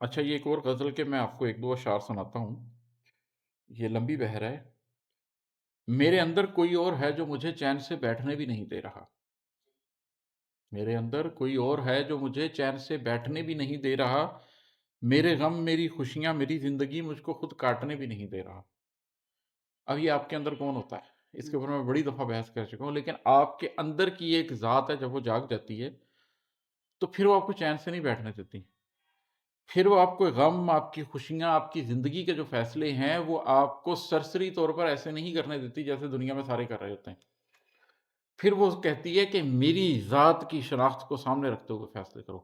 اچھا، یہ ایک اور غزل کے میں آپ کو ایک دو اشعار سناتا ہوں۔ یہ لمبی بہر ہے۔ میرے اندر کوئی اور ہے جو مجھے چین سے بیٹھنے بھی نہیں دے رہا۔ میرے اندر کوئی اور ہے جو مجھے چین سے بیٹھنے بھی نہیں دے رہا۔ میرے غم، میری خوشیاں، میری زندگی مجھ کو خود کاٹنے بھی نہیں دے رہا۔ اب یہ آپ کے اندر کون ہوتا ہے؟ اس کے اوپر میں بڑی دفعہ بحث کر چکا ہوں، لیکن آپ کے اندر کی ایک ذات ہے، جب وہ جاگ جاتی ہے تو پھر وہ آپ کو چین سے نہیں بیٹھنے دیتی۔ پھر وہ آپ کو غم، آپ کی خوشیاں، آپ کی زندگی کے جو فیصلے ہیں وہ آپ کو سرسری طور پر ایسے نہیں کرنے دیتی جیسے دنیا میں سارے کر رہے ہوتے ہیں۔ پھر وہ کہتی ہے کہ میری ذات کی شناخت کو سامنے رکھتے ہوئے فیصلے کرو۔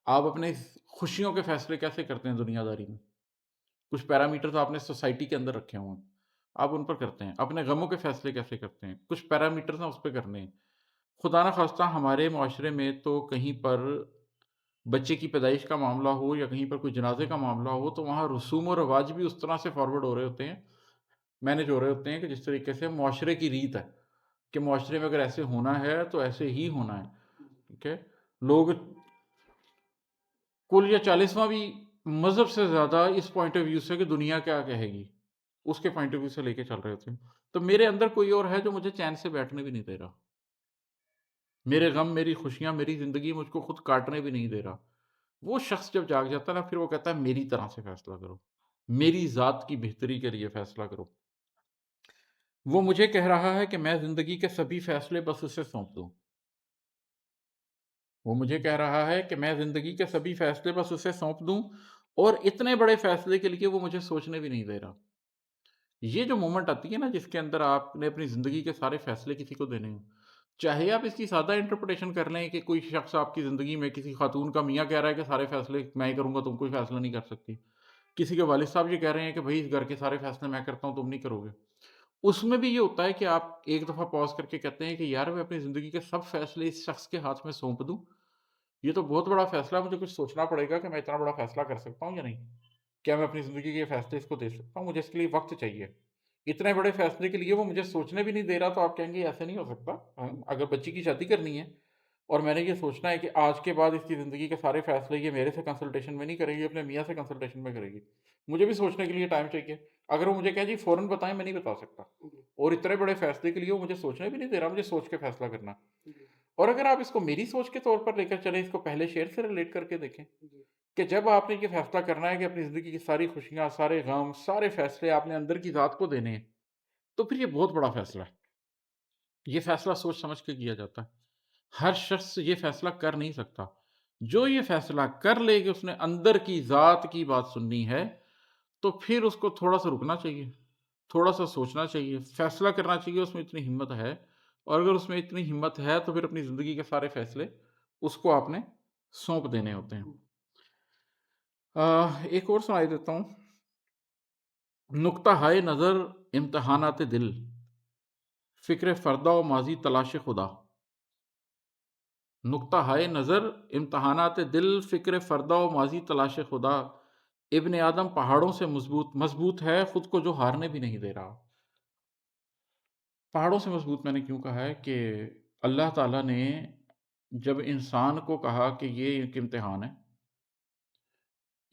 آپ اپنے خوشیوں کے فیصلے کیسے کرتے ہیں دنیا داری میں؟ کچھ پیرامیٹرز آپ نے سوسائٹی کے اندر رکھے ہوئے ہیں، آپ ان پر کرتے ہیں۔ اپنے غموں کے فیصلے کیسے کرتے ہیں؟ کچھ پیرامیٹرز ہیں، اس پہ کرنے ہیں۔ خدا نخواستہ ہمارے معاشرے میں تو کہیں پر بچے کی پیدائش کا معاملہ ہو یا کہیں پر کوئی جنازے کا معاملہ ہو تو وہاں رسوم و رواج بھی اس طرح سے فارورڈ ہو رہے ہوتے ہیں، مینیج ہو رہے ہوتے ہیں کہ جس طریقے سے معاشرے کی ریت ہے کہ معاشرے میں اگر ایسے ہونا ہے تو ایسے ہی ہونا ہے۔ ٹھیک ہے، لوگ کل یا چالیسواں بھی مذہب سے زیادہ اس پوائنٹ آف ویو سے کہ دنیا کیا کہے گی، اس کے پوائنٹ آف ویو سے لے کے چل رہے ہوتے ہیں۔ تو میرے اندر کوئی اور ہے جو مجھے چین سے بیٹھنے بھی نہیں دے رہا۔ میرے غم، میری خوشیاں، میری زندگی مجھ کو خود کاٹنے بھی نہیں دے رہا۔ وہ شخص جب جاگ جاتا ہے نا، پھر وہ کہتا ہے میری طرح سے فیصلہ کرو، میری ذات کی بہتری کے لیے فیصلہ کرو۔ وہ مجھے کہہ رہا ہے کہ میں زندگی کے سبھی فیصلے بس اسے سونپ دوں۔ وہ مجھے کہہ رہا ہے کہ میں زندگی کے سبھی فیصلے بس اسے سونپ دوں، اور اتنے بڑے فیصلے کے لیے وہ مجھے سوچنے بھی نہیں دے رہا۔ یہ جو مومنٹ آتی ہے نا جس کے اندر آپ نے اپنی زندگی کے سارے فیصلے کسی کو دینے ہوں، چاہے آپ اس کی سادہ انٹرپریٹیشن کر لیں کہ کوئی شخص آپ کی زندگی میں کسی خاتون کا میاں کہہ رہا ہے کہ سارے فیصلے میں ہی کروں گا، تم کوئی فیصلہ نہیں کر سکتی۔ کسی کے والد صاحب یہ کہہ رہے ہیں کہ بھائی اس گھر کے سارے فیصلے میں کرتا ہوں، تم نہیں کرو گے۔ اس میں بھی یہ ہوتا ہے کہ آپ ایک دفعہ پاز کر کے کہتے ہیں کہ یار میں اپنی زندگی کے سب فیصلے اس شخص کے ہاتھ میں سونپ دوں، یہ تو بہت بڑا فیصلہ ہے، مجھے کچھ سوچنا پڑے گا کہ میں اتنا بڑا فیصلہ کر سکتا ہوں یا نہیں۔ کیا میں اپنی زندگی کے فیصلے اس کو دے سکتا ہوں؟ مجھے اس کے لیے وقت چاہیے۔ اتنے بڑے فیصلے کے لیے وہ مجھے سوچنے بھی نہیں دے رہا، تو آپ کہیں گے ایسے نہیں ہو سکتا۔ اگر بچی کی شادی کرنی ہے اور میں نے یہ سوچنا ہے کہ آج کے بعد اس کی زندگی کے سارے فیصلے یہ میرے سے کنسلٹیشن میں نہیں کرے گی، اپنے میاں سے کنسلٹیشن میں کرے گی، مجھے بھی سوچنے کے لیے ٹائم چاہیے۔ اگر وہ مجھے کہے جی فوراً بتائیں، میں نہیں بتا سکتا، اور اتنے بڑے فیصلے کے لیے وہ مجھے سوچنے بھی نہیں دے رہا، مجھے سوچ کے فیصلہ کرنا۔ اور اگر آپ اس کو میری سوچ کے طور پر لے کر چلیں، اس کو پہلے شعر سے ریلیٹ کر کے دیکھیں کہ جب آپ نے یہ فیصلہ کرنا ہے کہ اپنی زندگی کی ساری خوشیاں، سارے غم، سارے فیصلے آپ نے اندر کی ذات کو دینے ہیں، تو پھر یہ بہت بڑا فیصلہ ہے۔ یہ فیصلہ سوچ سمجھ کے کیا جاتا ہے۔ ہر شخص یہ فیصلہ کر نہیں سکتا۔ جو یہ فیصلہ کر لے کہ اس نے اندر کی ذات کی بات سننی ہے، تو پھر اس کو تھوڑا سا رکنا چاہیے، تھوڑا سا سوچنا چاہیے، فیصلہ کرنا چاہیے۔ اس میں اتنی ہمت ہے، اور اگر اس میں اتنی ہمت ہے تو پھر اپنی زندگی کے سارے فیصلے اس کو آپ نے سونپ دینے ہوتے ہیں۔ ایک اور سنائی دیتا ہوں۔ نقطہ ہائے نظر امتحانات دل، فکر فردا و ماضی تلاش خدا۔ نقطہ ہائے نظر امتحانات دل، فکر فردا و ماضی تلاش خدا۔ ابن آدم پہاڑوں سے مضبوط ہے، خود کو جو ہارنے بھی نہیں دے رہا۔ پہاڑوں سے مضبوط میں نے کیوں کہا ہے کہ اللہ تعالیٰ نے جب انسان کو کہا کہ یہ ایک امتحان ہے،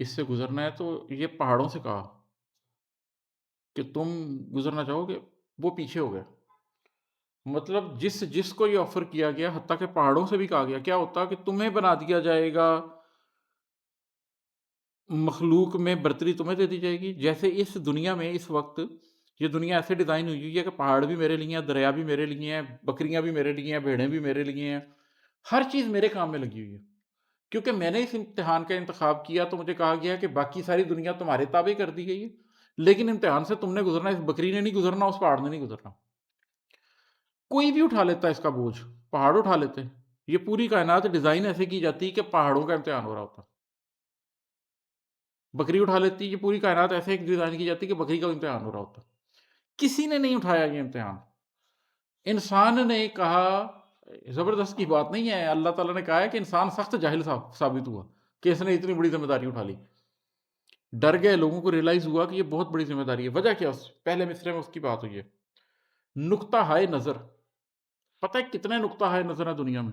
اس سے گزرنا ہے، تو یہ پہاڑوں سے کہا کہ تم گزرنا چاہو گے، وہ پیچھے ہو گئے۔ مطلب جس کو یہ آفر کیا گیا، حتیٰ کہ پہاڑوں سے بھی کہا گیا کیا ہوتا کہ تمہیں بنا دیا جائے گا، مخلوق میں برتری تمہیں دے دی جائے گی۔ جیسے اس دنیا میں اس وقت یہ دنیا ایسے ڈیزائن ہوئی ہے کہ پہاڑ بھی میرے لیے ہیں، دریا بھی میرے لیے ہیں، بکریاں بھی میرے لیے ہیں، بھیڑیں بھی میرے لیے ہیں، ہر چیز میرے کام میں لگی ہوئی ہے۔ کیونکہ میں نے اس امتحان کا انتخاب کیا تو مجھے کہا گیا کہ باقی ساری دنیا تمہارے تابع کر دی گئی ہے، لیکن امتحان سے تم نے گزرنا، اس بکری نے نہیں گزرنا، اس پہاڑ نے نہیں گزرنا۔ کوئی بھی اٹھا لیتا ہے اس کا بوجھ، پہاڑ اٹھا لیتے ہیں۔ یہ پوری کائنات ڈیزائن ایسے کی جاتی ہے کہ پہاڑوں کا امتحان ہو رہا ہوتا، بکری اٹھا لیتی ہے۔ یہ پوری کائنات ایسے ایک ڈیزائن کی جاتی ہے کہ بکری کا امتحان ہو رہا ہوتا۔ کسی نے نہیں اٹھایا یہ امتحان، انسان نے کہا۔ زبردست کی بات نہیں ہے، اللہ تعالیٰ نے کہا ہے کہ انسان سخت جاہل ثابت ہوا کہ اس نے اتنی بڑی ذمہ داری اٹھا لی۔ ڈر گئے، لوگوں کو ریئلائز ہوا کہ یہ بہت بڑی ذمہ داری ہے۔ وجہ کیا؟ پہلے مصرے میں اس کی بات ہوئی ہے، نقطہ ہائے نظر۔ پتہ ہے کتنے نقطہ ہائے نظر ہیں دنیا میں؟